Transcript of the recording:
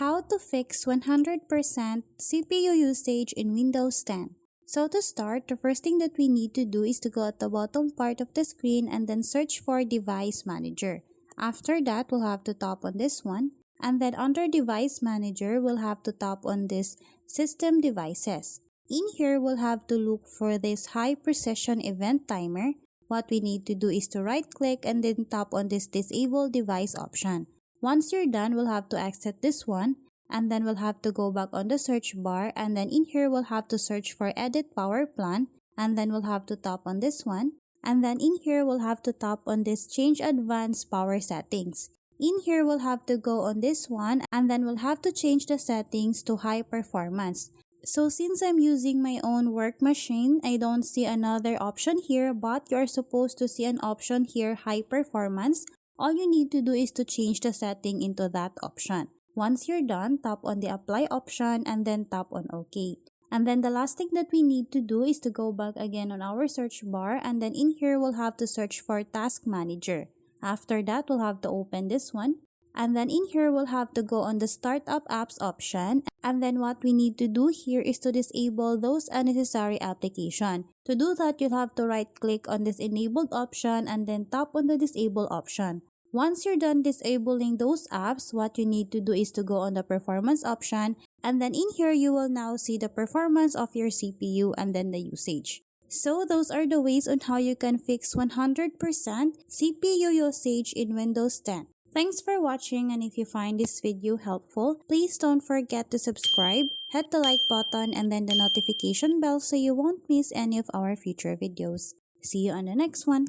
How to fix 100% CPU usage in Windows 10. So to start, the first thing that we need to do is to go at the bottom part of the screen and then search for Device Manager. After that, we'll have to tap on this one. And then under Device Manager, we'll have to tap on this System Devices. In here, we'll have to look for this High Precision Event Timer. What we need to do is to right-click and then tap on this Disable Device option. Once you're done, we'll have to exit this one, and then we'll have to go back on the search bar, and then in here we'll have to search for Edit Power Plan, and then we'll have to tap on this one, and then in here we'll have to tap on this Change Advanced Power Settings. In here we'll have to go on this one, and then we'll have to change the settings to High Performance. So since I'm using my own work machine, I don't see another option here, but you're supposed to see an option here, High Performance. All you need to do is to change the setting into that option. Once you're done, tap on the Apply option and then tap on OK. And then the last thing that we need to do is to go back again on our search bar, and then in here we'll have to search for Task Manager. After that, we'll have to open this one. And then in here, we'll have to go on the Startup Apps option. And then what we need to do here is to disable those unnecessary applications. To do that, you'll have to right-click on this Enabled option and then tap on the Disable option. Once you're done disabling those apps, what you need to do is to go on the Performance option. And then in here, you will now see the performance of your CPU and then the usage. So those are the ways on how you can fix 100% CPU usage in Windows 10. Thanks for watching, and if you find this video helpful, please don't forget to subscribe, hit the like button and then the notification bell so you won't miss any of our future videos. See you on the next one.